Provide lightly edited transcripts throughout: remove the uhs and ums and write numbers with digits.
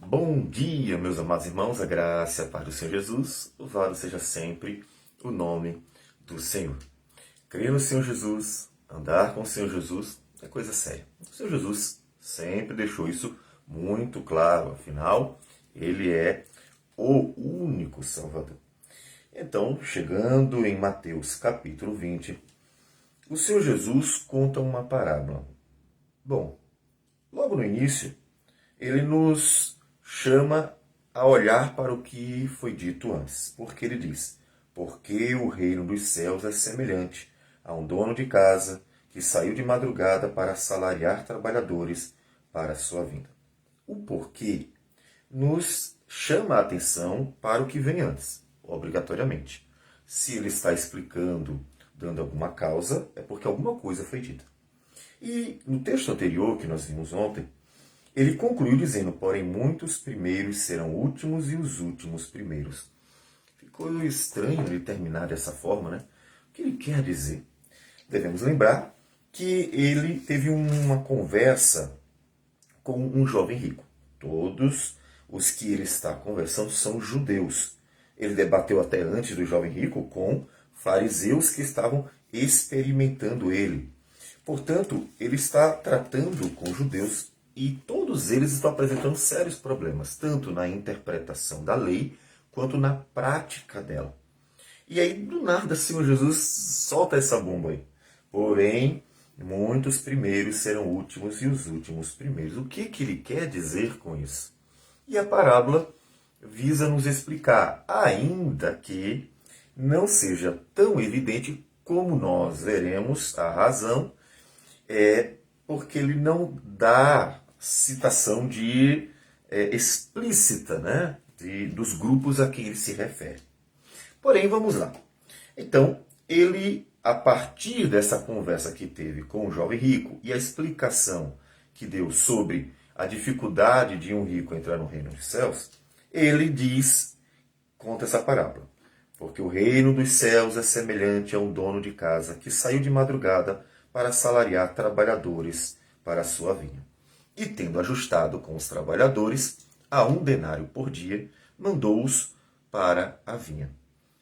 Bom dia, meus amados irmãos, a graça e a paz do Senhor Jesus, louvado seja sempre o nome do Senhor. Crer no Senhor Jesus, andar com o Senhor Jesus é coisa séria. O Senhor Jesus sempre deixou isso muito claro, afinal, Ele é o único Salvador. Então, chegando em Mateus capítulo 20, o Senhor Jesus conta uma parábola. Bom, logo no início, Ele nos chama a olhar para o que foi dito antes. Porque ele diz: porque o reino dos céus é semelhante a um dono de casa que saiu de madrugada para assalariar trabalhadores para a sua vinda. O porquê nos chama a atenção para o que vem antes, obrigatoriamente. Se ele está explicando, dando alguma causa, é porque alguma coisa foi dita. E no texto anterior que nós vimos ontem, ele concluiu dizendo: porém, muitos primeiros serão últimos e os últimos primeiros. Ficou estranho ele terminar dessa forma, né? O que ele quer dizer? Devemos lembrar que ele teve uma conversa com um jovem rico. Todos os que ele está conversando são judeus. Ele debateu até antes do jovem rico com fariseus que estavam experimentando ele. Portanto, ele está tratando com judeus e todos eles estão apresentando sérios problemas, tanto na interpretação da lei quanto na prática dela. E aí, do nada, o Senhor Jesus solta essa bomba aí. Porém, muitos primeiros serão últimos e os últimos primeiros. O que ele quer dizer com isso? E a parábola visa nos explicar, ainda que não seja tão evidente como nós veremos a razão, porque ele não dá citação explícita, né, dos grupos a quem ele se refere. Porém, vamos lá. Então, ele, a partir dessa conversa que teve com o jovem rico e a explicação que deu sobre a dificuldade de um rico entrar no reino dos céus, ele conta essa parábola. Porque o reino dos céus é semelhante a um dono de casa que saiu de madrugada para assalariar trabalhadores para a sua vinha. E tendo ajustado com os trabalhadores a 1 denário por dia, mandou-os para a vinha.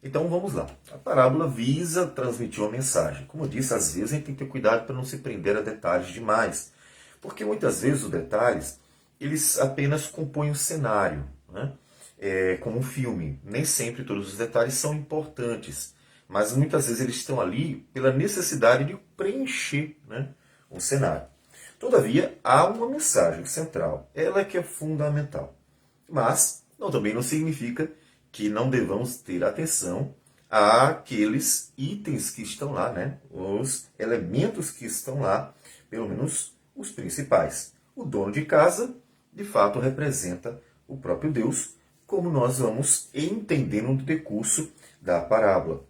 Então vamos lá. A parábola visa transmitir uma mensagem. Como eu disse, às vezes a gente tem que ter cuidado para não se prender a detalhes demais. Porque muitas vezes os detalhes, eles apenas compõem o cenário, né? Como um filme. Nem sempre todos os detalhes são importantes. Mas muitas vezes eles estão ali pela necessidade de preencher, né, um cenário. Todavia, há uma mensagem central. Ela é que é fundamental. Mas também não significa que não devamos ter atenção àqueles itens que estão lá, né? Os elementos que estão lá, pelo menos os principais. O dono de casa, de fato, representa o próprio Deus, como nós vamos entendendo no decurso da parábola.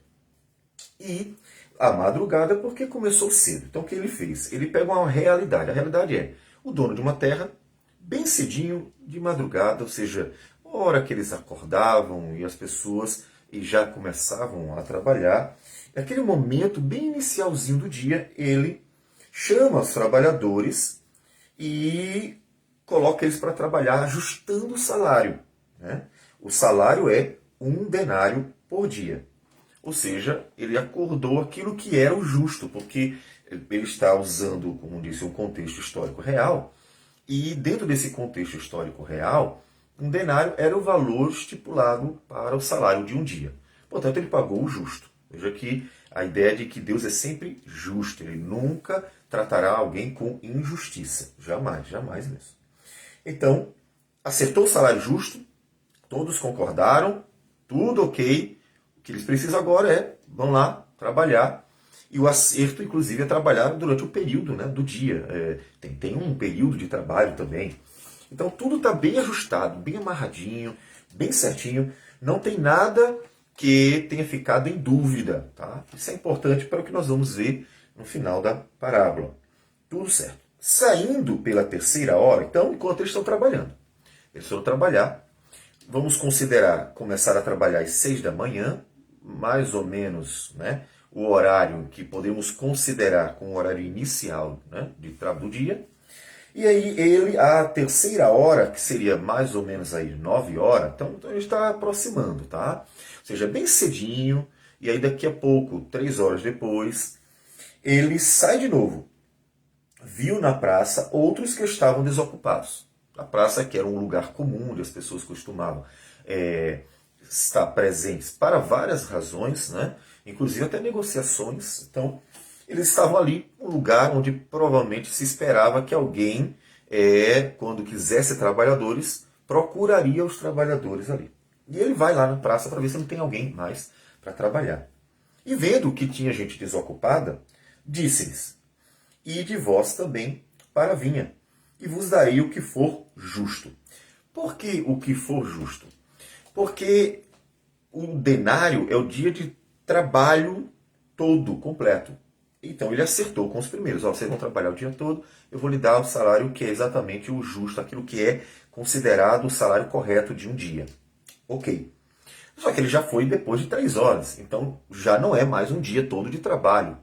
E a madrugada, porque começou cedo. Então o que ele fez? Ele pega uma realidade. A realidade é o dono de uma terra, bem cedinho, de madrugada, ou seja, a hora que eles acordavam e as pessoas já começavam a trabalhar. Naquele momento, bem inicialzinho do dia, ele chama os trabalhadores e coloca eles para trabalhar ajustando o salário, né? O salário é 1 denário por dia. Ou seja, ele acordou aquilo que era o justo, porque ele está usando, como disse, um contexto histórico real, e dentro desse contexto histórico real, 1 denário era o valor estipulado para o salário de um dia. Portanto, ele pagou o justo. Veja que a ideia de que Deus é sempre justo, ele nunca tratará alguém com injustiça. Jamais, jamais mesmo. Então, acertou o salário justo, todos concordaram, tudo ok. O que eles precisam agora vão lá trabalhar. E o acerto, inclusive, é trabalhar durante o período, né, do dia. Tem um período de trabalho também. Então tudo está bem ajustado, bem amarradinho, bem certinho. Não tem nada que tenha ficado em dúvida. Tá? Isso é importante para o que nós vamos ver no final da parábola. Tudo certo. Saindo pela 3ª hora, então, enquanto eles estão trabalhando. Eles foram trabalhar. Vamos considerar começar a trabalhar às 6 da manhã, mais ou menos, né, o horário que podemos considerar como o horário inicial, né, do dia. E aí ele, a terceira hora, que seria mais ou menos aí 9 horas, então a gente está aproximando, tá? Ou seja, bem cedinho, e aí daqui a pouco, 3 horas depois, ele sai de novo. Viu na praça outros que estavam desocupados. A praça que era um lugar comum onde as pessoas costumavam estar presentes para várias razões, né? Inclusive até negociações. Então, eles estavam ali, um lugar onde provavelmente se esperava que alguém, quando quisesse trabalhadores, procuraria os trabalhadores ali. E ele vai lá na praça para ver se não tem alguém mais para trabalhar. E vendo que tinha gente desocupada, disse-lhes: ide vós também para a vinha, e vos darei o que for justo. Por que o que for justo? Porque o denário é o dia de trabalho todo, completo. Então ele acertou com os primeiros. Ó, vocês vão trabalhar o dia todo, eu vou lhe dar o salário que é exatamente o justo, aquilo que é considerado o salário correto de um dia. Ok. Só que ele já foi depois de 3 horas, então já não é mais um dia todo de trabalho.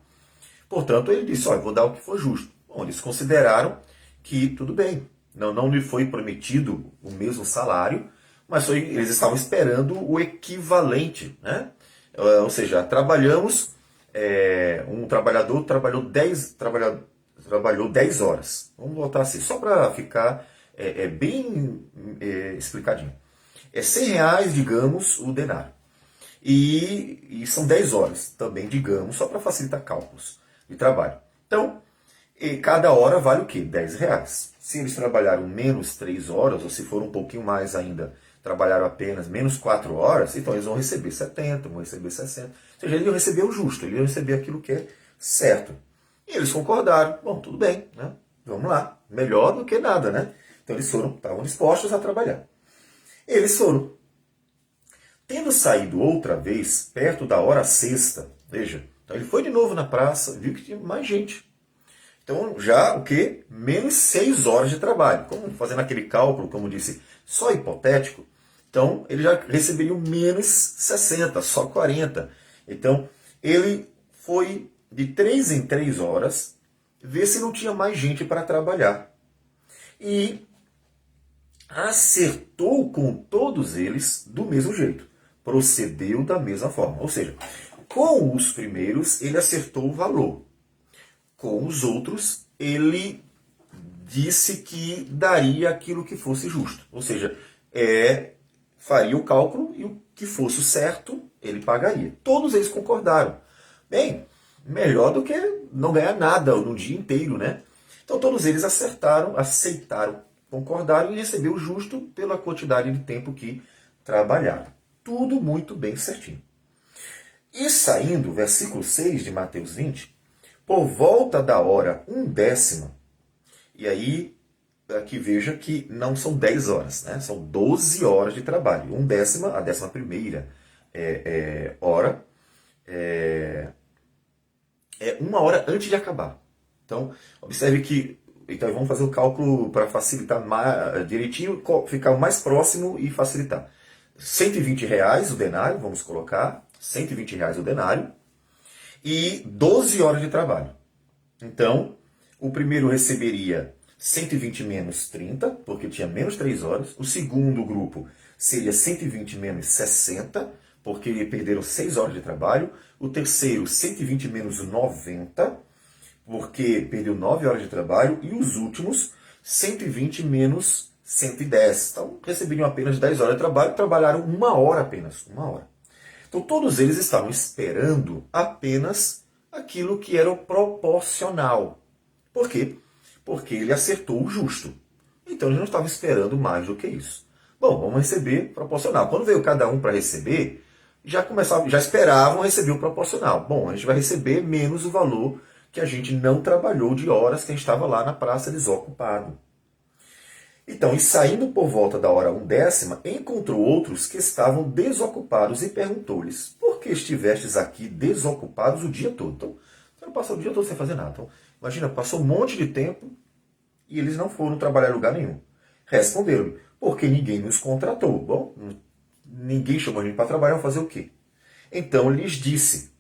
Portanto, ele disse, ó, eu vou dar o que for justo. Bom, eles consideraram que tudo bem, não lhe foi prometido o mesmo salário, mas eles estavam esperando o equivalente, né? Ou seja, trabalhamos, um trabalhador trabalhou 10 horas. Vamos voltar assim, só para ficar bem explicadinho. É R$ 100, digamos, o denário. E são 10 horas também, digamos, só para facilitar cálculos de trabalho. Então, cada hora vale o quê? R$ 10. Se eles trabalharam menos 3 horas, ou se for um pouquinho mais ainda, trabalharam apenas menos 4 horas, então eles vão receber 70, vão receber 60. Ou seja, eles iam receber o justo, eles iam receber aquilo que é certo. E eles concordaram. Bom, tudo bem, né? Vamos lá. Melhor do que nada, né? Então eles estavam dispostos a trabalhar. Eles foram. Tendo saído outra vez, perto da hora sexta, veja, então ele foi de novo na praça, viu que tinha mais gente. Então já o quê? Menos 6 horas de trabalho. Como fazendo aquele cálculo, como disse, só hipotético, então ele já receberia menos 60, só 40. Então ele foi de 3 em 3 horas ver se não tinha mais gente para trabalhar. E acertou com todos eles do mesmo jeito. Procedeu da mesma forma. Ou seja, com os primeiros ele acertou o valor. Com os outros ele disse que daria aquilo que fosse justo. Ou seja, faria o cálculo e o que fosse o certo ele pagaria. Todos eles concordaram. Bem, melhor do que não ganhar nada no dia inteiro, né? Então todos eles acertaram, aceitaram, concordaram em receber o justo pela quantidade de tempo que trabalharam. Tudo muito bem certinho. E saindo, versículo 6 de Mateus 20, por volta da hora 1/10, e aí aqui veja que não são 10 horas, né? São 12 horas de trabalho. 1/10, a 11ª hora, é 1 hora antes de acabar. Então, observe que, então vamos fazer o cálculo para facilitar direitinho, ficar o mais próximo e facilitar. R$ 120 o denário, vamos colocar, R$ 120 o denário, e 12 horas de trabalho. Então, o primeiro receberia 120 menos 30, porque tinha menos 3 horas. O segundo grupo seria 120 menos 60, porque perderam 6 horas de trabalho. O terceiro, 120 menos 90, porque perdeu 9 horas de trabalho. E os últimos, 120 menos 110. Então, receberiam apenas 10 horas de trabalho, trabalharam 1 hora apenas. 1 hora. Então, todos eles estavam esperando apenas aquilo que era o proporcional. Por quê? Porque ele acertou o justo. Então, ele não estava esperando mais do que isso. Bom, vamos receber proporcional. Quando veio cada um para receber, já esperavam receber o proporcional. Bom, a gente vai receber menos o valor que a gente não trabalhou de horas que a gente estava lá na praça desocupado. Então, e saindo por volta da hora 1/10, encontrou outros que estavam desocupados e perguntou-lhes: por que estivestes aqui desocupados o dia todo? Então, você não passou o dia todo sem fazer nada. Então, imagina, passou um monte de tempo e eles não foram trabalhar em lugar nenhum. Responderam: porque ninguém nos contratou. Bom, ninguém chamou a gente para trabalhar, fazer o quê? Então lhes disse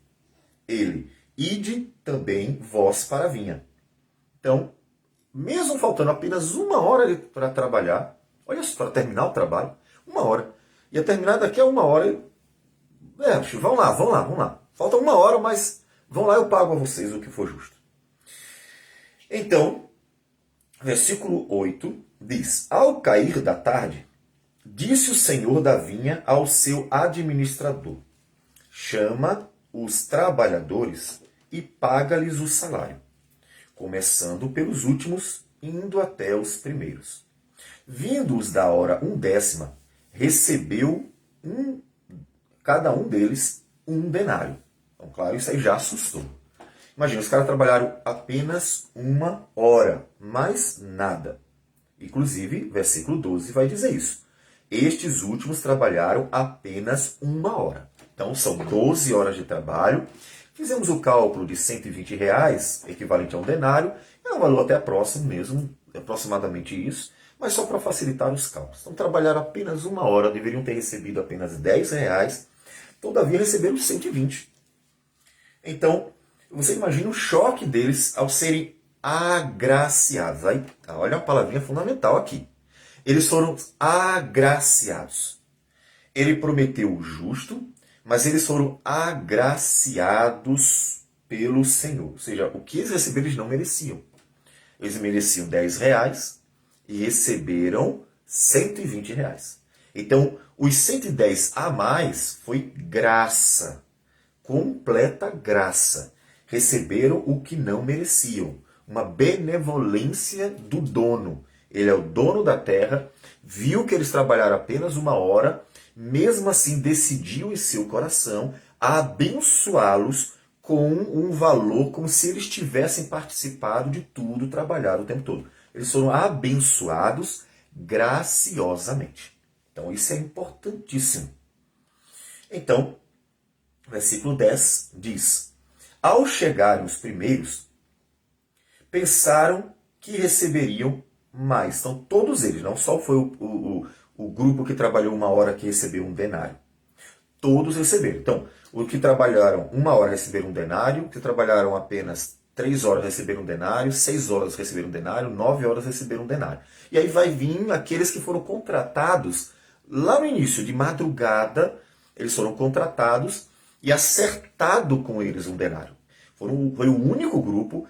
ele: ide também vós para a vinha. Então, mesmo faltando apenas uma hora para trabalhar, olha só, para terminar o trabalho, uma hora. Ia terminar daqui a uma hora. Vão lá. Falta uma hora, mas vão lá, eu pago a vocês o que for justo. Então, versículo 8 diz: Ao cair da tarde, disse o senhor da vinha ao seu administrador: chama os trabalhadores e paga-lhes o salário, começando pelos últimos, indo até os primeiros. Vindo-os da hora 1/10, recebeu cada um deles 1 denário. Então, claro, isso aí já assustou. Imagina, os caras trabalharam apenas uma hora, mais nada. Inclusive, versículo 12 vai dizer isso. Estes últimos trabalharam apenas uma hora. Então, são 12 horas de trabalho. Fizemos o cálculo de R$ 120, equivalente a 1 denário. É um valor até próximo mesmo, aproximadamente isso. Mas só para facilitar os cálculos. Então, trabalharam apenas uma hora, deveriam ter recebido apenas R$ 10. Todavia, receberam 120. Então, você imagina o choque deles ao serem agraciados. Aí, olha a palavrinha fundamental aqui. Eles foram agraciados. Ele prometeu o justo, mas eles foram agraciados pelo Senhor. Ou seja, o que eles receberam eles não mereciam. Eles mereciam R$ 10 e receberam R$ 120. Então, os 110 a mais foi graça. Completa graça. Receberam o que não mereciam. Uma benevolência do dono. Ele é o dono da terra, viu que eles trabalharam apenas uma hora, mesmo assim decidiu em seu coração abençoá-los com um valor como se eles tivessem participado de tudo, trabalhado o tempo todo. Eles foram abençoados graciosamente. Então isso é importantíssimo. Então, versículo 10 diz: Ao chegarem os primeiros, pensaram que receberiam mais. Então, todos eles, não só foi o grupo que trabalhou uma hora que recebeu 1 denário. Todos receberam. Então, os que trabalharam uma hora receberam 1 denário, que trabalharam apenas 3 horas receberam 1 denário, 6 horas receberam 1 denário, 9 horas receberam 1 denário. E aí vai vir aqueles que foram contratados lá no início, de madrugada, eles foram contratados e acertado com eles 1 denário. Foi o único grupo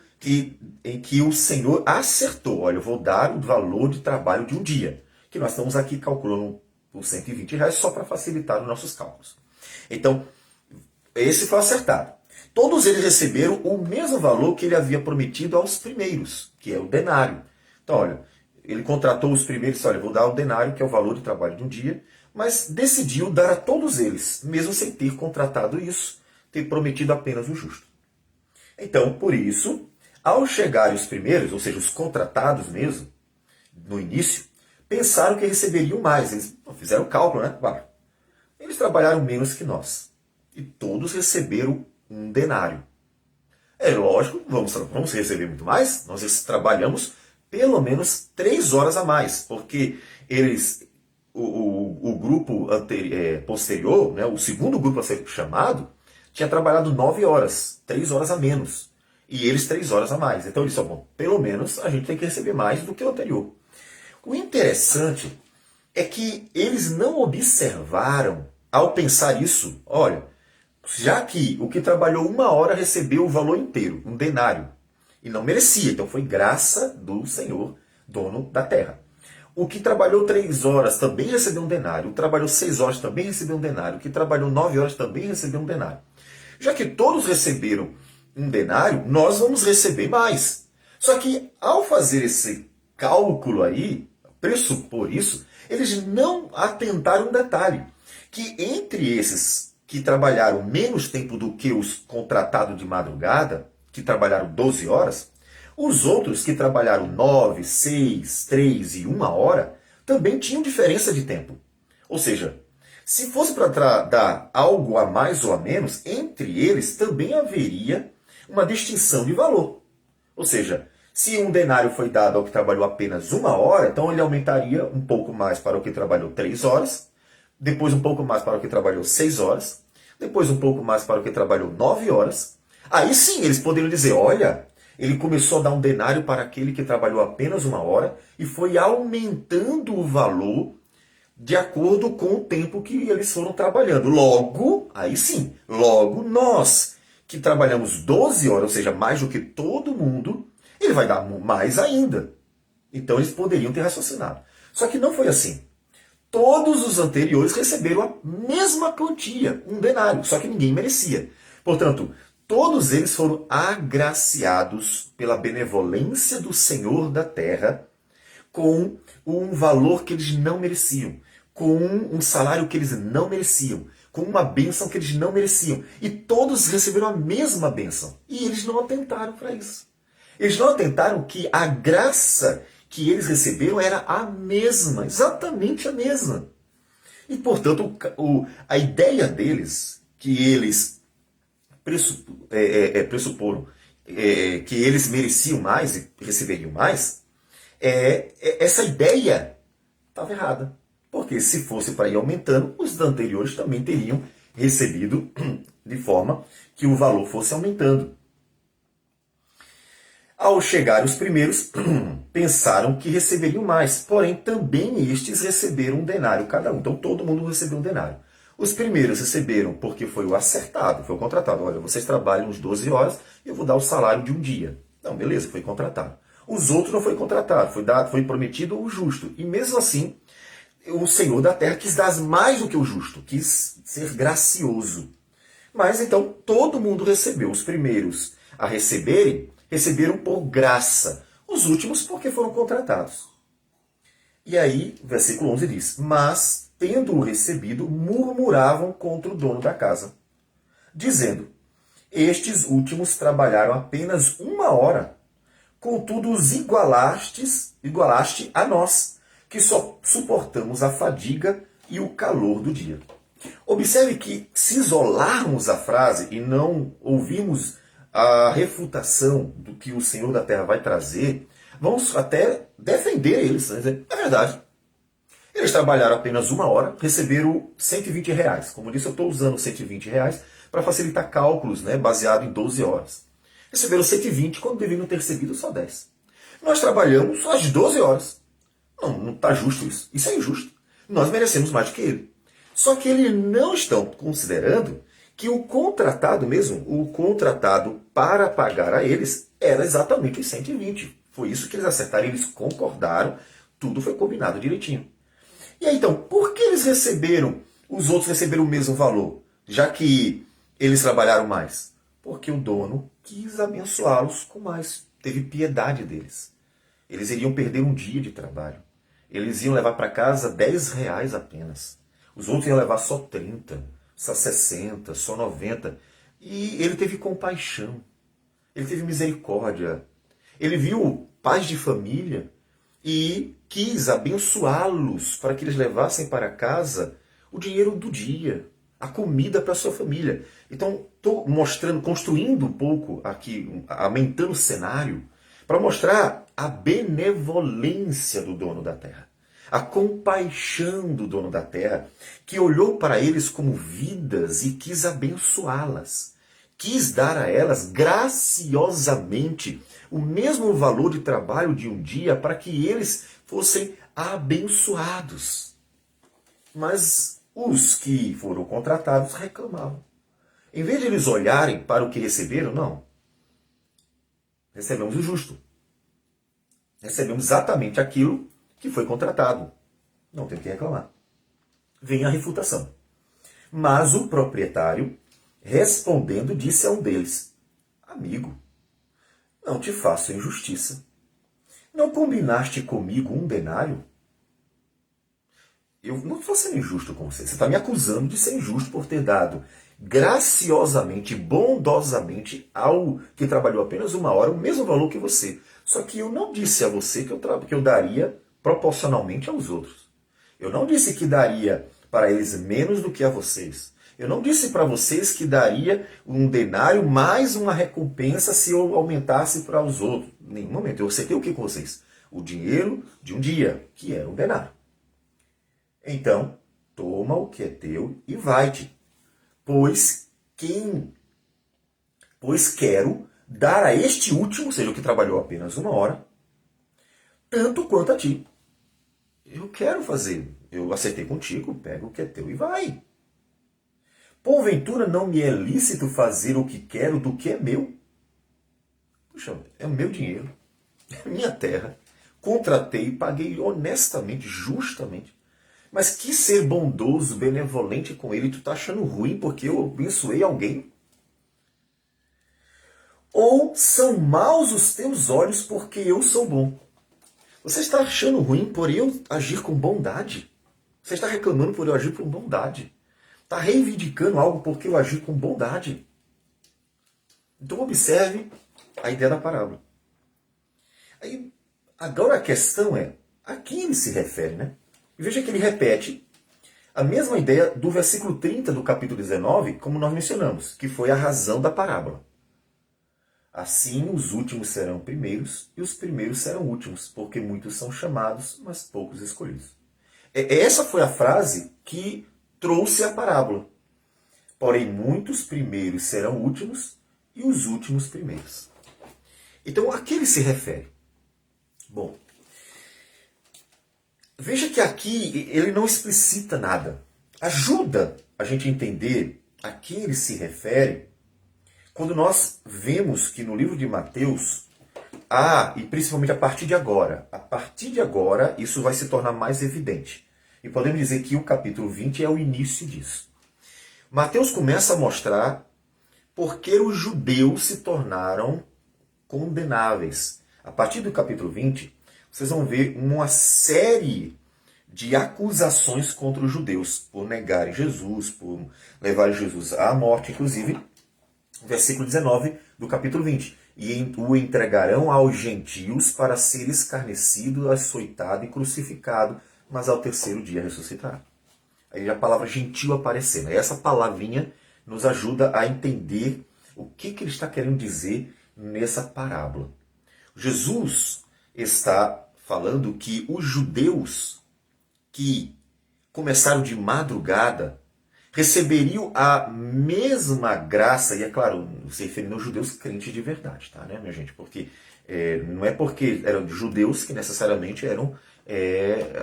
em que o Senhor acertou. Olha, eu vou dar o valor de trabalho de um dia. Que nós estamos aqui calculando por R$ 120 só para facilitar os nossos cálculos. Então, esse foi acertado. Todos eles receberam o mesmo valor que ele havia prometido aos primeiros, que é o denário. Então, olha, ele contratou os primeiros e disse: olha, eu vou dar o denário, que é o valor de trabalho de um dia, mas decidiu dar a todos eles, mesmo sem ter contratado isso, ter prometido apenas o justo. Então, por isso, ao chegarem os primeiros, ou seja, os contratados mesmo, no início, pensaram que receberiam mais. Eles fizeram o cálculo, né? Claro. Eles trabalharam menos que nós. E todos receberam 1 denário. É lógico, vamos receber muito mais. Nós trabalhamos pelo menos 3 horas a mais, porque o grupo posterior, né, o segundo grupo a ser chamado, tinha trabalhado 9 horas, 3 horas a menos. E eles 3 horas a mais. Então eles disseram: bom, pelo menos a gente tem que receber mais do que o anterior. O interessante é que eles não observaram, ao pensar isso, olha, já que o que trabalhou uma hora recebeu o valor inteiro, 1 denário, e não merecia, então foi graça do Senhor, dono da terra. O que trabalhou 3 horas também recebeu 1 denário, o que trabalhou 6 horas também recebeu 1 denário, o que trabalhou 9 horas também recebeu 1 denário. Já que todos receberam 1 denário, nós vamos receber mais. Só que ao fazer esse cálculo aí, pressupor isso, eles não atentaram um detalhe, que entre esses que trabalharam menos tempo do que os contratados de madrugada, que trabalharam 12 horas, os outros que trabalharam 9, 6, 3 e 1 hora, também tinham diferença de tempo. Ou seja, se fosse para dar algo a mais ou a menos, entre eles também haveria uma distinção de valor. Ou seja, se 1 denário foi dado ao que trabalhou apenas 1 hora, então ele aumentaria um pouco mais para o que trabalhou 3 horas, depois um pouco mais para o que trabalhou 6 horas, depois um pouco mais para o que trabalhou 9 horas. Aí sim, eles poderiam dizer: olha, Ele começou a dar um denário para aquele que trabalhou apenas uma hora e foi aumentando o valor de acordo com o tempo que eles foram trabalhando. Logo, aí sim, logo nós que trabalhamos 12 horas, ou seja, mais do que todo mundo, ele vai dar mais ainda. Então eles poderiam ter raciocinado. Só que não foi assim. Todos os anteriores receberam a mesma quantia, um denário, só que ninguém merecia. Portanto, todos eles foram agraciados pela benevolência do Senhor da terra com um valor que eles não mereciam, com um salário que eles não mereciam, com uma bênção que eles não mereciam. E todos receberam a mesma bênção. E eles não atentaram para isso. Eles não atentaram que a graça que eles receberam era a mesma, exatamente a mesma. E, portanto, a ideia deles, que eles pressuporam que eles mereciam mais e receberiam mais, essa ideia estava errada. Porque se fosse para ir aumentando, os anteriores também teriam recebido de forma que o valor fosse aumentando. Ao chegar os primeiros, pensaram que receberiam mais, porém também estes receberam um denário cada um. Então todo mundo recebeu um denário. Os primeiros receberam porque foi o acertado, foi o contratado. Olha, vocês trabalham uns 12 horas e eu vou dar o salário de um dia. Não, beleza, foi contratado. Os outros não foi contratado, foi prometido o justo. E mesmo assim, o Senhor da terra quis dar mais do que o justo, quis ser gracioso. Mas então todo mundo recebeu. Os primeiros a receberam por graça. Os últimos porque foram contratados. E aí, versículo 11 diz: Mas, tendo-o recebido, murmuravam contra o dono da casa, dizendo: Estes últimos trabalharam apenas uma hora, contudo os igualaste a nós, que só suportamos a fadiga e o calor do dia. Observe que, se isolarmos a frase e não ouvirmos a refutação do que o Senhor da terra vai trazer, vamos até defender eles. Dizer, é verdade. Eles trabalharam apenas uma hora, receberam R$ 120. Como eu disse, eu estou usando R$ 120 para facilitar cálculos, né, baseado em 12 horas. Receberam 120 quando deveriam ter recebido só 10. Nós trabalhamos às 12 horas. Não está justo isso. Isso é injusto. Nós merecemos mais do que ele. Só que eles não estão considerando que o contratado mesmo, o contratado para pagar a eles, era exatamente os 120. Foi isso que eles acertaram, eles concordaram, tudo foi combinado direitinho. E aí então, por que os outros receberam o mesmo valor, já que eles trabalharam mais? Porque o dono quis abençoá-los com mais, teve piedade deles. Eles iriam perder um dia de trabalho. Eles iam levar para casa R$ 10 apenas. Os outros iam levar só 30, só 60, só 90. E ele teve compaixão. Ele teve misericórdia. Ele viu pais de família e quis abençoá-los para que eles levassem para casa o dinheiro do dia, a comida para a sua família. Então, estou mostrando, construindo um pouco aqui, aumentando o cenário, para mostrar a benevolência do dono da terra. A compaixão do dono da terra, que olhou para eles como vidas e quis abençoá-las. Quis dar a elas graciosamente o mesmo valor de trabalho de um dia para que eles fossem abençoados. Mas os que foram contratados reclamavam. Em vez de eles olharem para o que receberam, não. Recebemos o justo. Recebemos exatamente aquilo que foi contratado. Não tem o que reclamar. Vem a refutação. Mas o proprietário, respondendo, disse a um deles: Amigo, não te faço injustiça. Não combinaste comigo um denário? Eu não estou sendo injusto com você. Você está me acusando de ser injusto por ter dado graciosamente, bondosamente ao que trabalhou apenas uma hora o mesmo valor que você. Só que eu não disse a você que eu daria proporcionalmente aos outros. Eu não disse que daria para eles menos do que a vocês. Eu não disse para vocês que daria um denário mais uma recompensa se eu aumentasse para os outros. Em nenhum momento. Eu acertei o que com vocês? O dinheiro de um dia, que era um denário. Então, toma o que é teu e vai-te. Pois quero dar a este último, seja o que trabalhou apenas 1 hora, tanto quanto a ti. Eu quero fazer, eu acertei contigo, pega o que é teu e vai. Porventura não me é lícito fazer o que quero do que é meu? Puxa, é o meu dinheiro, é minha terra. Contratei, paguei honestamente, justamente. Mas que ser bondoso, benevolente com ele, tu tá achando ruim porque eu abençoei alguém? Ou são maus os teus olhos porque eu sou bom? Você está achando ruim por eu agir com bondade? Você está reclamando por eu agir com bondade? Está reivindicando algo porque eu agir com bondade? Então observe a ideia da parábola. Aí, agora a questão é, a quem ele se refere, né? E veja que ele repete a mesma ideia do versículo 30 do capítulo 19, como nós mencionamos, que foi a razão da parábola. Assim os últimos serão primeiros e os primeiros serão últimos, porque muitos são chamados, mas poucos escolhidos. Essa foi a frase que trouxe a parábola. Porém, muitos primeiros serão últimos e os últimos primeiros. Então, a que ele se refere? Bom, veja que aqui ele não explicita nada. Ajuda a gente a entender a que ele se refere quando nós vemos que no livro de Mateus, e principalmente a partir de agora, isso vai se tornar mais evidente. E podemos dizer que o capítulo 20 é o início disso. Mateus começa a mostrar por que os judeus se tornaram condenáveis. A partir do capítulo 20, vocês vão ver uma série de acusações contra os judeus por negarem Jesus, por levarem Jesus à morte, inclusive versículo 19 do capítulo 20. E o entregarão aos gentios para ser escarnecido, açoitado e crucificado, mas ao terceiro dia ressuscitar. Aí a palavra gentil aparecendo. Essa palavrinha nos ajuda a entender o que ele está querendo dizer nessa parábola. Jesus está falando que os judeus que começaram de madrugada receberiam a mesma graça, e é claro, se referindo aos judeus crentes de verdade, tá, né, minha gente? Porque não é porque eram judeus que necessariamente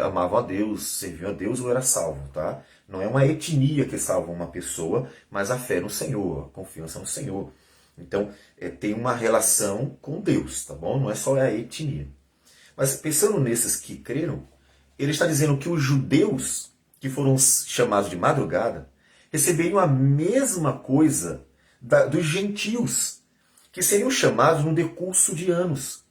amavam a Deus, serviam a Deus ou era salvo, tá? Não é uma etnia que salva uma pessoa, mas a fé no Senhor, a confiança no Senhor. Então, tem uma relação com Deus, tá bom? Não é só a etnia. Mas pensando nesses que creram, ele está dizendo que os judeus que foram chamados de madrugada receberiam a mesma coisa dos gentios, que seriam chamados no decurso de anos.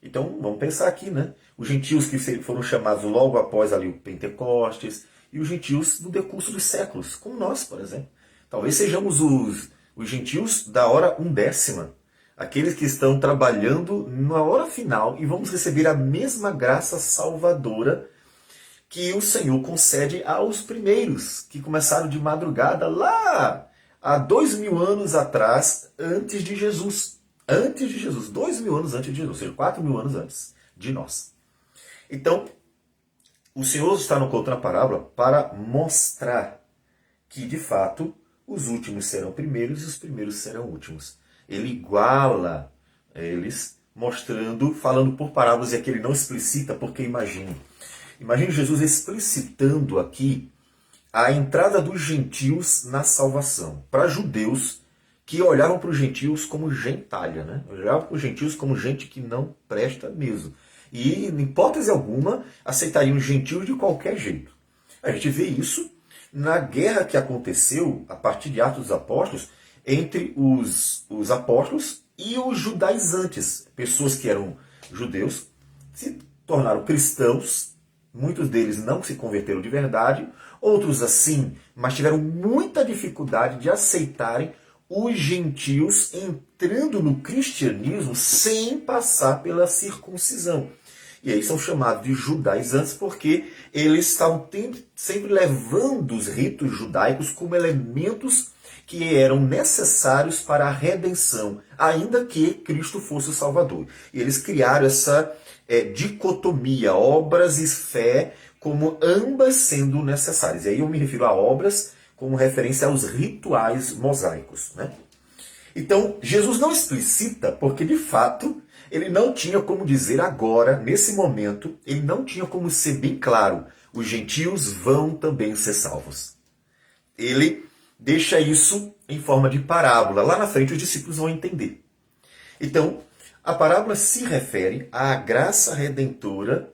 Então, vamos pensar aqui, né? Os gentios que foram chamados logo após ali o Pentecostes, e os gentios no decurso dos séculos, como nós, por exemplo. Talvez sejamos os gentios da hora 1/10, aqueles que estão trabalhando na hora final e vamos receber a mesma graça salvadora que o Senhor concede aos primeiros, que começaram de madrugada lá há 2000 anos atrás, antes de Jesus. Antes de Jesus, 2000 anos antes de Jesus, ou seja, 4000 anos antes de nós. Então, o Senhor está no contando a parábola para mostrar que, de fato, os últimos serão primeiros e os primeiros serão últimos. Ele iguala eles, mostrando, falando por parábolas, e aqui ele não explicita, porque imagine Jesus explicitando aqui a entrada dos gentios na salvação. Para judeus que olhavam para os gentios como gentalha, né? Olhavam para os gentios como gente que não presta mesmo. E, em hipótese alguma, aceitariam os gentios de qualquer jeito. A gente vê isso na guerra que aconteceu, a partir de Atos dos Apóstolos, entre os apóstolos e os judaizantes. Pessoas que eram judeus se tornaram cristãos, muitos deles não se converteram de verdade, outros assim, mas tiveram muita dificuldade de aceitarem os gentios entrando no cristianismo sem passar pela circuncisão. E aí são chamados de judaizantes porque eles estavam sempre levando os ritos judaicos como elementos que eram necessários para a redenção, ainda que Cristo fosse o Salvador. E eles criaram essa dicotomia, obras e fé, como ambas sendo necessárias. E aí eu me refiro a obras como referência aos rituais mosaicos, né? Então, Jesus não explicita porque, de fato, ele não tinha como dizer agora, nesse momento, ele não tinha como ser bem claro, os gentios vão também ser salvos. Ele deixa isso em forma de parábola. Lá na frente os discípulos vão entender. Então, a parábola se refere à graça redentora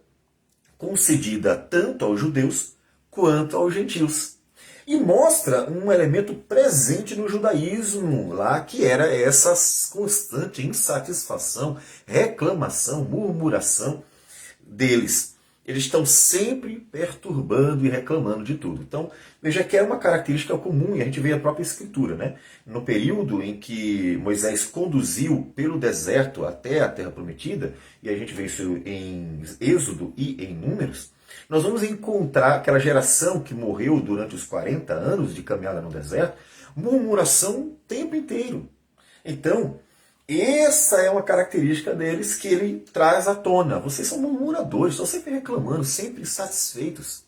concedida tanto aos judeus quanto aos gentios. E mostra um elemento presente no judaísmo lá, que era essa constante insatisfação, reclamação, murmuração deles. Eles estão sempre perturbando e reclamando de tudo. Então, veja que é uma característica comum, e a gente vê a própria Escritura, né? No período em que Moisés conduziu pelo deserto até a Terra Prometida, e a gente vê isso em Êxodo e em Números, nós vamos encontrar aquela geração que morreu durante os 40 anos de caminhada no deserto, murmuração o tempo inteiro. Então, essa é uma característica deles que ele traz à tona. Vocês são murmuradores, estão sempre reclamando, sempre insatisfeitos.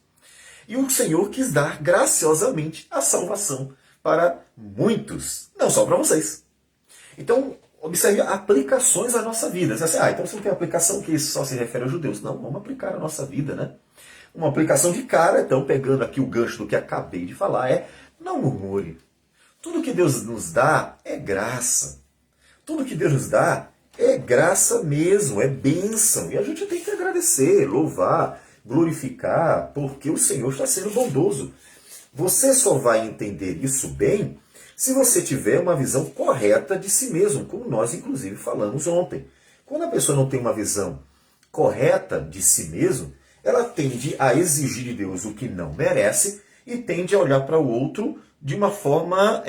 E o Senhor quis dar graciosamente a salvação para muitos, não só para vocês. Então, observe aplicações à nossa vida. Você assim, então você não tem aplicação que isso só se refere aos judeus. Não, vamos aplicar à nossa vida, né? Uma aplicação de cara, então, pegando aqui o gancho do que acabei de falar, é não murmure. Tudo que Deus nos dá é graça. Tudo que Deus nos dá é graça mesmo, é bênção. E a gente tem que agradecer, louvar, glorificar, porque o Senhor está sendo bondoso. Você só vai entender isso bem se você tiver uma visão correta de si mesmo, como nós inclusive falamos ontem. Quando a pessoa não tem uma visão correta de si mesmo, ela tende a exigir de Deus o que não merece e tende a olhar para o outro de uma forma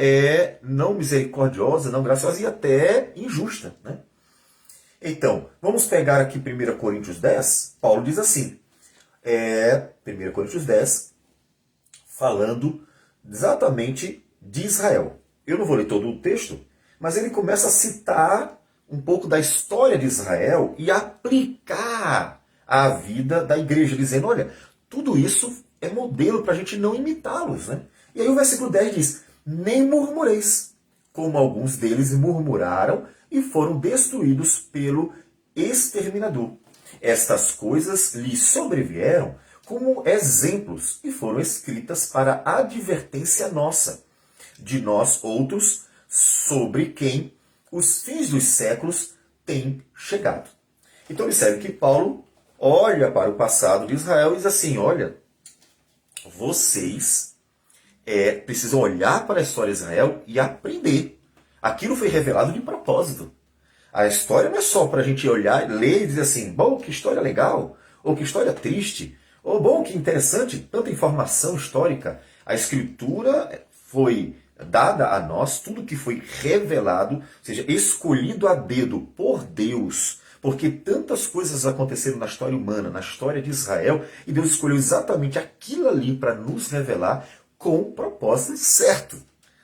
não misericordiosa, não graciosa e até injusta, né? Então, vamos pegar aqui 1 Coríntios 10. Paulo diz assim, 1 Coríntios 10, falando exatamente de Israel. Eu não vou ler todo o texto, mas ele começa a citar um pouco da história de Israel e aplicar à vida da igreja, dizendo, olha, tudo isso é modelo para a gente não imitá-los, né? E aí o versículo 10 diz, nem murmureis, como alguns deles murmuraram e foram destruídos pelo exterminador. Estas coisas lhes sobrevieram como exemplos e foram escritas para advertência nossa, de nós outros, sobre quem os fins dos séculos têm chegado. Então observe que Paulo olha para o passado de Israel e diz assim, olha, vocês precisam olhar para a história de Israel e aprender. Aquilo foi revelado de propósito. A história não é só para a gente olhar, ler e dizer assim, bom, que história legal, ou que história triste, ou bom, que interessante, tanta informação histórica. A Escritura foi dada a nós, tudo que foi revelado, ou seja, escolhido a dedo por Deus, porque tantas coisas aconteceram na história humana, na história de Israel, e Deus escolheu exatamente aquilo ali para nos revelar com o propósito certo.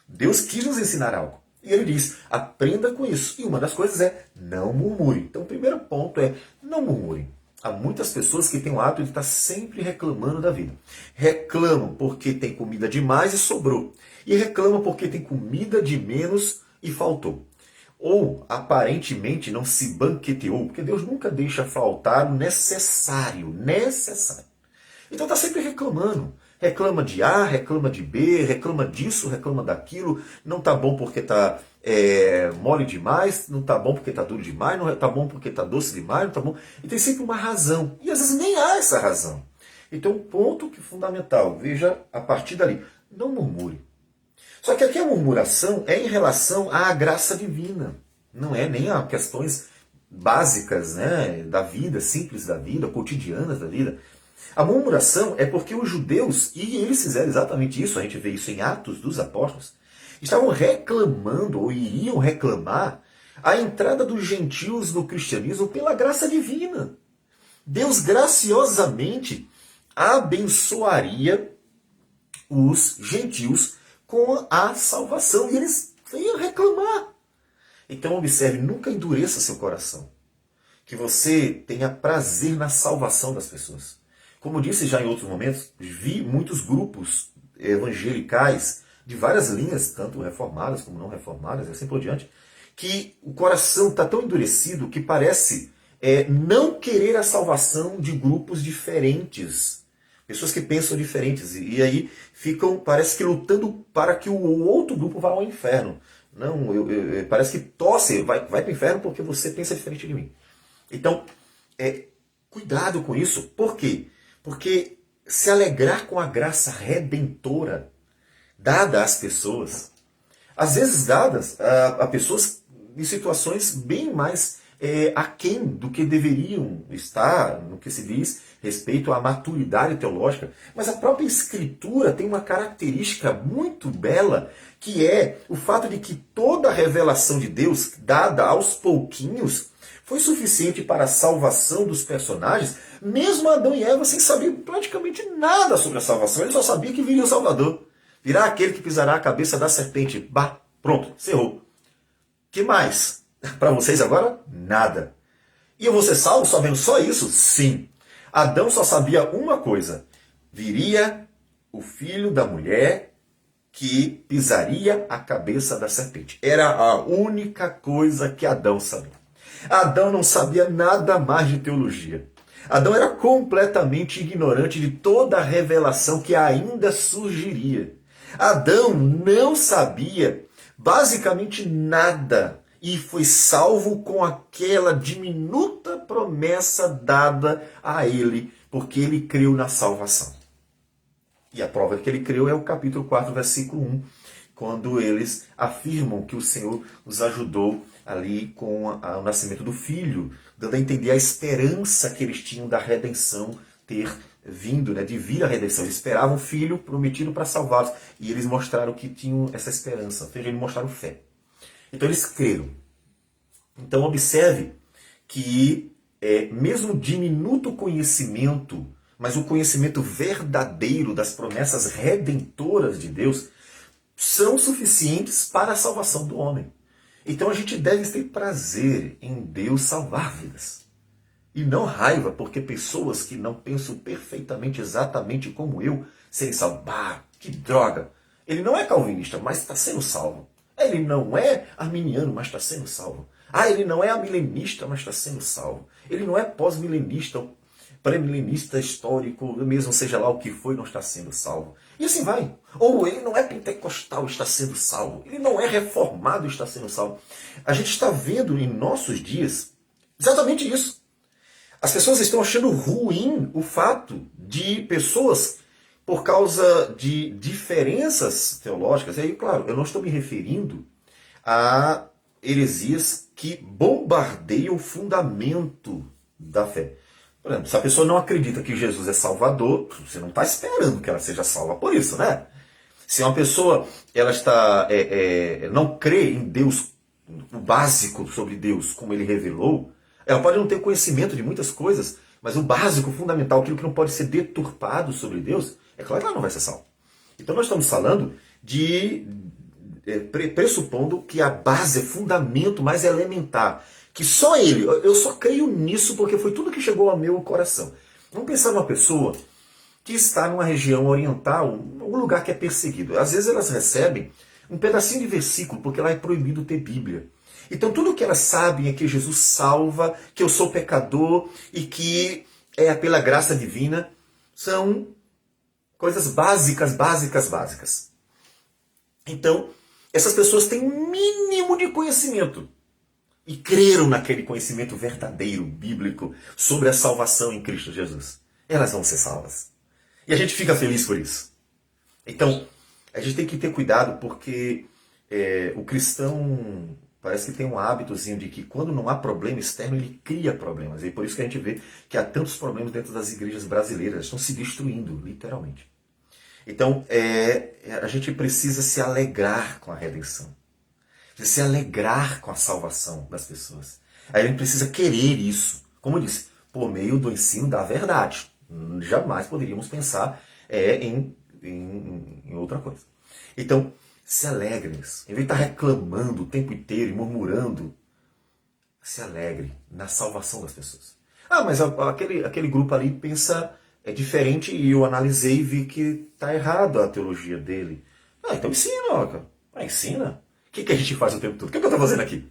Deus quis nos ensinar algo. E ele diz, aprenda com isso. E uma das coisas é, não murmure. Então o primeiro ponto é, não murmure. Há muitas pessoas que têm o hábito de estar sempre reclamando da vida. Reclamam porque tem comida demais e sobrou. E reclamam porque tem comida de menos e faltou. Ou, aparentemente, não se banqueteou, porque Deus nunca deixa faltar o necessário. Necessário. Então está sempre reclamando. Reclama de A, reclama de B, reclama disso, reclama daquilo. Não está bom porque está mole demais, não está bom porque está duro demais, não está bom porque está doce demais, não está bom. E tem sempre uma razão. E às vezes nem há essa razão. Então, um ponto que é fundamental, veja a partir dali, não murmure. Só que aqui a murmuração é em relação à graça divina. Não é nem a questões básicas, né, da vida, simples da vida, cotidianas da vida. A murmuração é porque os judeus, e eles fizeram exatamente isso, a gente vê isso em Atos dos Apóstolos, estavam reclamando, ou iriam reclamar, a entrada dos gentios no cristianismo pela graça divina. Deus graciosamente abençoaria os gentios com a salvação, e eles iam reclamar. Então observe, nunca endureça seu coração, que você tenha prazer na salvação das pessoas. Como disse já em outros momentos, vi muitos grupos evangelicais de várias linhas, tanto reformadas como não reformadas, e assim por diante, que o coração está tão endurecido que parece não querer a salvação de grupos diferentes. Pessoas que pensam diferentes e aí ficam, parece que lutando para que o outro grupo vá ao inferno. Não, parece que torce, vai para o inferno porque você pensa diferente de mim. Então, cuidado com isso. Por quê? Porque se alegrar com a graça redentora dada às pessoas, às vezes dadas a pessoas em situações bem mais aquém do que deveriam estar no que se diz respeito à maturidade teológica. Mas a própria Escritura tem uma característica muito bela, que é o fato de que toda a revelação de Deus, dada aos pouquinhos, foi suficiente para a salvação dos personagens, mesmo Adão e Eva sem saber praticamente nada sobre a salvação. Eles só sabiam que viria o Salvador. Virá aquele que pisará a cabeça da serpente. Bah, pronto, cerrou. Que mais? Para vocês agora, nada. E eu vou ser salvo sabendo só isso? Sim. Adão só sabia uma coisa. Viria o filho da mulher que pisaria a cabeça da serpente. Era a única coisa que Adão sabia. Adão não sabia nada mais de teologia. Adão era completamente ignorante de toda a revelação que ainda surgiria. Adão não sabia basicamente nada e foi salvo com aquela diminuta promessa dada a ele, porque ele creu na salvação. E a prova de que ele creu é o capítulo 4, versículo 1, quando eles afirmam que o Senhor os ajudou ali com o nascimento do filho, dando a entender a esperança que eles tinham da redenção ter vindo, de vir a redenção. Eles esperavam o filho prometido para salvá-los. E eles mostraram que tinham essa esperança, ou seja, eles mostraram fé. Então eles creram. Então observe que mesmo diminuto conhecimento, mas o conhecimento verdadeiro das promessas redentoras de Deus, são suficientes para a salvação do homem. Então a gente deve ter prazer em Deus salvar vidas. E não raiva, porque pessoas que não pensam perfeitamente exatamente como eu, serem salvas. Bah, que droga! Ele não é calvinista, mas está sendo salvo. Ele não é arminiano, mas está sendo salvo. Ele não é amilenista, mas está sendo salvo. Ele não é pós-milenista, pré-milenista histórico, mesmo seja lá o que foi, não está sendo salvo. E assim vai. Ou ele não é pentecostal, está sendo salvo. Ele não é reformado, está sendo salvo. A gente está vendo em nossos dias exatamente isso. As pessoas estão achando ruim o fato de pessoas, por causa de diferenças teológicas, e aí, claro, eu não estou me referindo a heresias que bombardeiam o fundamento da fé. Por exemplo, se a pessoa não acredita que Jesus é Salvador, você não está esperando que ela seja salva por isso, né? Se uma pessoa não crê em Deus, o básico sobre Deus, como ele revelou, ela pode não ter conhecimento de muitas coisas, mas o básico, o fundamental, aquilo que não pode ser deturpado sobre Deus, é claro que ela não vai ser salva. Então nós estamos falando pressupondo que a base é fundamento mais elementar, que só ele, eu só creio nisso porque foi tudo que chegou ao meu coração. Vamos pensar numa pessoa que está numa região oriental, um lugar que é perseguido. Às vezes elas recebem um pedacinho de versículo, porque lá é proibido ter Bíblia. Então tudo que elas sabem é que Jesus salva, que eu sou pecador e que é pela graça divina. São coisas básicas. Então, essas pessoas têm um mínimo de conhecimento e creram naquele conhecimento verdadeiro, bíblico, sobre a salvação em Cristo Jesus. Elas vão ser salvas. E a gente fica feliz por isso. Então, a gente tem que ter cuidado porque o cristão parece que tem um hábitozinho de que quando não há problema externo, ele cria problemas. E é por isso que a gente vê que há tantos problemas dentro das igrejas brasileiras. Estão se destruindo, literalmente. Então, a gente precisa se alegrar com a redenção. Precisa se alegrar com a salvação das pessoas. A gente precisa querer isso. Como eu disse, por meio do ensino da verdade. Jamais poderíamos pensar em outra coisa. Então, se alegre nisso. Em vez de estar reclamando o tempo inteiro e murmurando, se alegre na salvação das pessoas. Mas aquele grupo ali pensa diferente e eu analisei e vi que está errado a teologia dele. Então ensina, cara. Ensina. que a gente faz o tempo todo? O que eu estou fazendo aqui?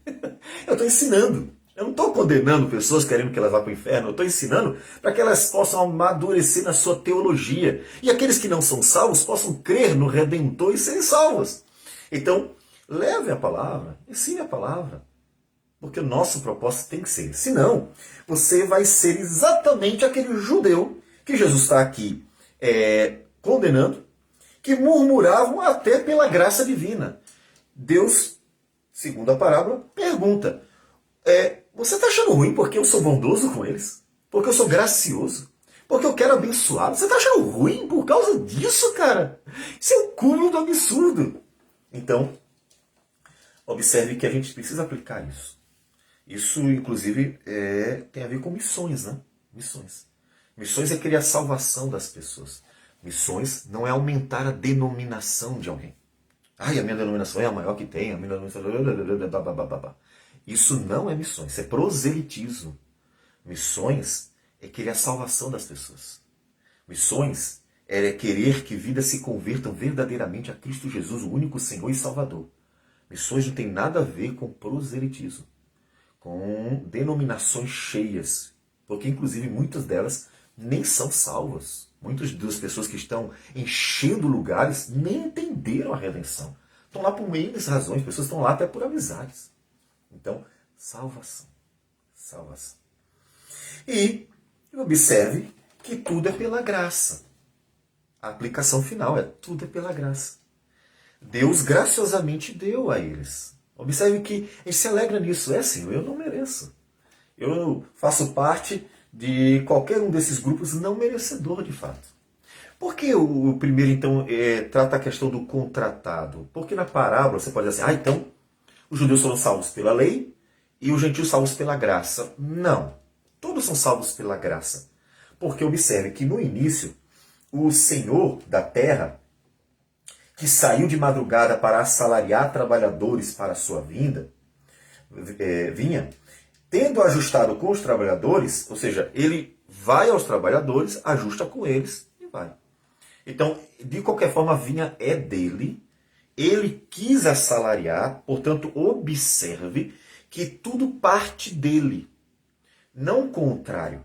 Eu estou ensinando. Eu não estou condenando pessoas querendo que elas vá para o inferno. Eu estou ensinando para que elas possam amadurecer na sua teologia. E aqueles que não são salvos possam crer no Redentor e serem salvos. Então, leve a palavra, ensine a palavra. Porque o nosso propósito tem que ser. Senão, você vai ser exatamente aquele judeu que Jesus está aqui condenando, que murmuravam até pela graça divina. Deus, segundo a parábola, pergunta: você está achando ruim porque eu sou bondoso com eles? Porque eu sou gracioso? Porque eu quero abençoá-los? Você está achando ruim por causa disso, cara? Isso é o cúmulo do absurdo. Então, observe que a gente precisa aplicar isso. Isso, inclusive, tem a ver com missões, né? Missões. Missões é querer a salvação das pessoas. Missões não é aumentar a denominação de alguém. Ai, a minha denominação é a maior que tem, a minha denominação... Isso não é missões, isso é proselitismo. Missões é querer a salvação das pessoas. Missões é querer que vidas se convertam verdadeiramente a Cristo Jesus, o único Senhor e Salvador. Missões não tem nada a ver com proselitismo, com denominações cheias, porque inclusive muitas delas nem são salvas. Muitas das pessoas que estão enchendo lugares nem entenderam a redenção. Estão lá por meias razões, pessoas estão lá até por amizades. Então, salvação. Salvação. E observe que tudo é pela graça. A aplicação final tudo é pela graça. Deus graciosamente deu a eles. Observe que ele se alegra nisso. Assim, eu não mereço. Eu faço parte de qualquer um desses grupos não merecedor de fato. Por que o primeiro, então, trata a questão do contratado? Porque na parábola você pode dizer assim, então, os judeus foram salvos pela lei e os gentios salvos pela graça. Não. Todos são salvos pela graça. Porque observe que no início, o Senhor da terra, que saiu de madrugada para assalariar trabalhadores para a sua vinda, vinha, tendo ajustado com os trabalhadores, ou seja, ele vai aos trabalhadores, ajusta com eles e vai. Então, de qualquer forma, a vinha é dele, ele quis assalariar, portanto, observe que tudo parte dele, não o contrário.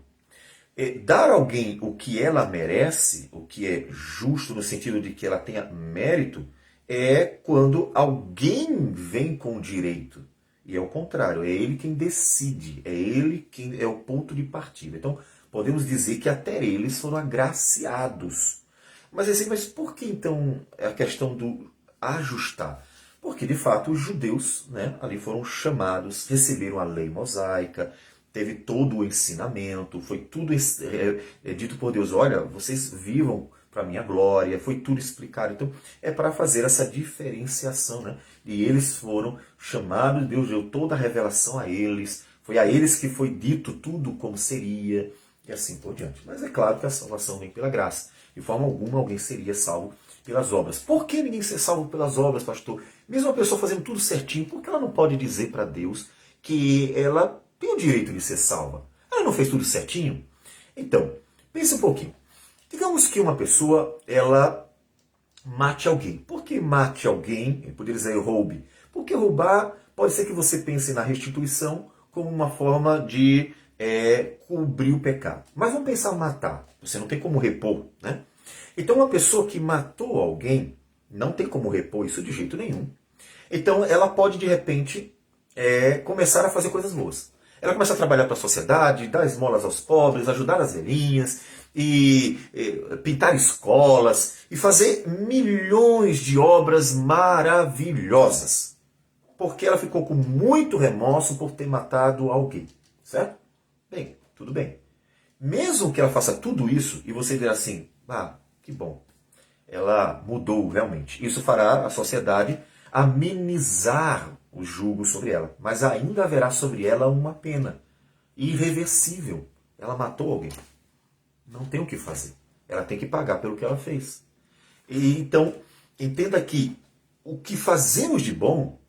Dar a alguém o que ela merece, o que é justo no sentido de que ela tenha mérito, é quando alguém vem com direito. E é o contrário, é ele quem decide, é ele quem é o ponto de partida. Então, podemos dizer que até eles foram agraciados. Mas por que então a questão do ajustar? Porque, de fato, os judeus, né, ali foram chamados, receberam a lei mosaica, teve todo o ensinamento, foi tudo dito por Deus, olha, vocês vivam para a minha glória, foi tudo explicado. Então, é para fazer essa diferenciação, né? E eles foram chamados, Deus deu toda a revelação a eles, foi a eles que foi dito tudo como seria, e assim por diante. Mas é claro que a salvação vem pela graça. De forma alguma alguém seria salvo pelas obras. Por que ninguém ser salvo pelas obras, pastor? Mesmo uma pessoa fazendo tudo certinho, por que ela não pode dizer para Deus que ela tem o direito de ser salva? Ela não fez tudo certinho? Então, pense um pouquinho. Digamos que uma pessoa, ela mate alguém. Por que mate alguém? Eu poderia dizer roube. Porque roubar pode ser que você pense na restituição como uma forma de cobrir o pecado. Mas vamos pensar em matar. Você não tem como repor, né? Então uma pessoa que matou alguém não tem como repor isso de jeito nenhum. Então ela pode de repente começar a fazer coisas boas. Ela começa a trabalhar para a sociedade, dar esmolas aos pobres, ajudar as velhinhas, e pintar escolas, e fazer milhões de obras maravilhosas. Porque ela ficou com muito remorso por ter matado alguém. Certo? Bem, tudo bem. Mesmo que ela faça tudo isso, e você dirá assim, que bom, ela mudou realmente. Isso fará a sociedade amenizar o jugo sobre ela. Mas ainda haverá sobre ela uma pena irreversível. Ela matou alguém. Não tem o que fazer. Ela tem que pagar pelo que ela fez. E então, entenda que o que fazemos de bom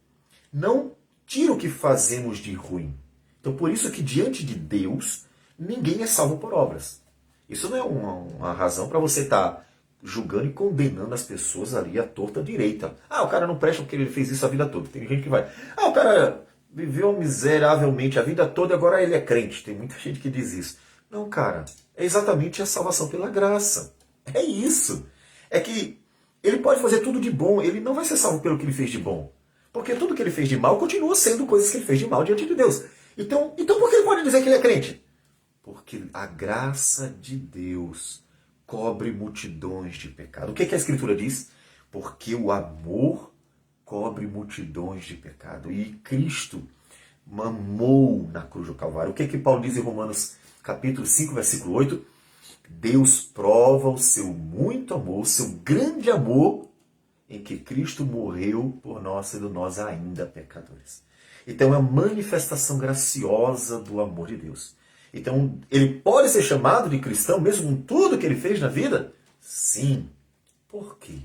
não tira o que fazemos de ruim. Então, por isso que diante de Deus, ninguém é salvo por obras. Isso não é uma razão para você estar julgando e condenando as pessoas ali à torta direita. Ah, o cara não presta porque ele fez isso a vida toda. Tem gente que vai. Ah, o cara viveu miseravelmente a vida toda e agora ele é crente. Tem muita gente que diz isso. Não, cara, é exatamente a salvação pela graça. É isso. É que ele pode fazer tudo de bom, ele não vai ser salvo pelo que ele fez de bom. Porque tudo que ele fez de mal continua sendo coisas que ele fez de mal diante de Deus. Então por que ele pode dizer que ele é crente? Porque a graça de Deus cobre multidões de pecado. O que a Escritura diz? Porque o amor cobre multidões de pecado. E Cristo mamou na cruz do Calvário. O que Paulo diz em Romanos capítulo 5, versículo 8? Deus prova o seu muito amor, o seu grande amor, em que Cristo morreu por nós, sendo nós ainda pecadores. Então é a manifestação graciosa do amor de Deus. Então, ele pode ser chamado de cristão, mesmo com tudo que ele fez na vida? Sim. Por quê?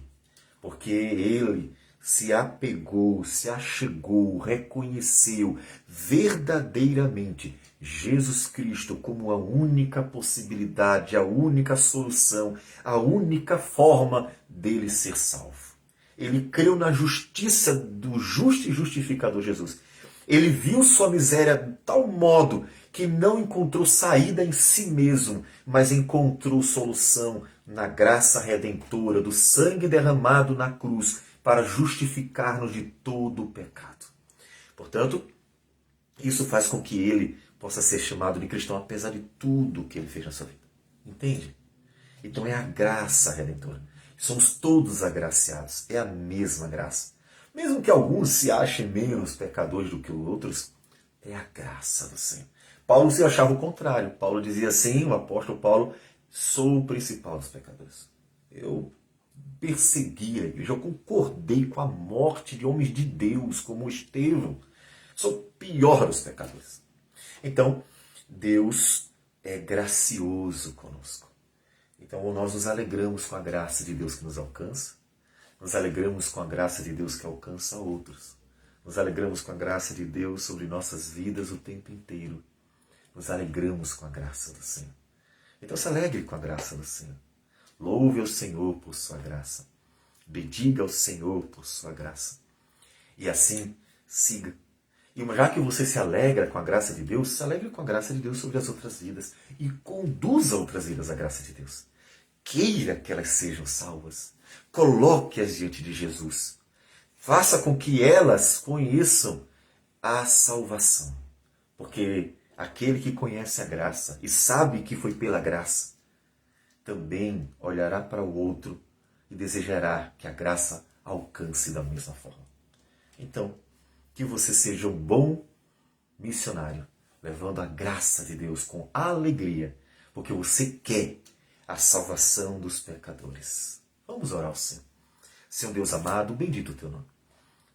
Porque ele se apegou, se achegou, reconheceu verdadeiramente Jesus Cristo como a única possibilidade, a única solução, a única forma dele ser salvo. Ele creu na justiça do justo e justificador Jesus. Ele viu sua miséria de tal modo que não encontrou saída em si mesmo, mas encontrou solução na graça redentora do sangue derramado na cruz para justificar-nos de todo o pecado. Portanto, isso faz com que ele possa ser chamado de cristão apesar de tudo que ele fez na sua vida. Entende? Então é a graça redentora. Somos todos agraciados. É a mesma graça. Mesmo que alguns se achem menos pecadores do que os outros, é a graça do Senhor. Paulo se achava o contrário. Paulo dizia assim, o apóstolo Paulo, sou o principal dos pecadores. Eu persegui a igreja, eu concordei com a morte de homens de Deus, como Estevão. Sou o pior dos pecadores. Então, Deus é gracioso conosco. Então, nós nos alegramos com a graça de Deus que nos alcança, nos alegramos com a graça de Deus que alcança outros, nos alegramos com a graça de Deus sobre nossas vidas o tempo inteiro, nos alegramos com a graça do Senhor. Então, se alegre com a graça do Senhor. Louve ao Senhor por sua graça. Bendiga ao Senhor por sua graça. E assim, siga. E já que você se alegra com a graça de Deus, se alegre com a graça de Deus sobre as outras vidas. E conduza outras vidas à graça de Deus. Queira que elas sejam salvas. Coloque-as diante de Jesus. Faça com que elas conheçam a salvação. Porque aquele que conhece a graça e sabe que foi pela graça, também olhará para o outro e desejará que a graça alcance da mesma forma. Então, que você seja um bom missionário, levando a graça de Deus com alegria, porque você quer a salvação dos pecadores. Vamos orar ao Senhor. Senhor Deus amado, bendito o teu nome.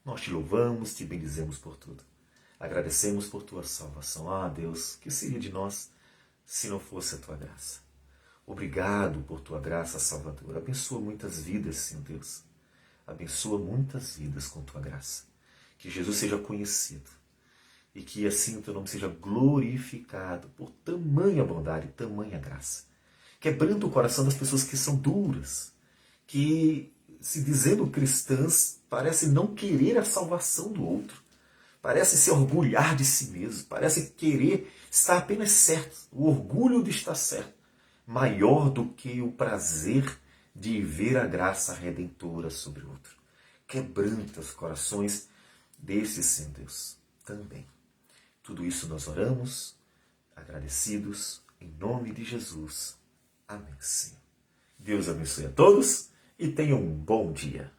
Nós te louvamos, te bendizemos por tudo. Agradecemos por tua salvação. Ah, Deus, que seria de nós se não fosse a tua graça? Obrigado por tua graça salvadora. Abençoa muitas vidas, Senhor Deus. Abençoa muitas vidas com tua graça. Que Jesus seja conhecido e que assim o teu nome seja glorificado por tamanha bondade, tamanha graça. Quebrando o coração das pessoas que são duras, que se dizendo cristãs parecem não querer a salvação do outro, parecem se orgulhar de si mesmo, parecem querer estar apenas certo, o orgulho de estar certo, maior do que o prazer de ver a graça redentora sobre o outro. Quebranta os corações desses, Senhor Deus, também. Tudo isso nós oramos, agradecidos, em nome de Jesus. Amém, Senhor. Deus abençoe a todos e tenham um bom dia.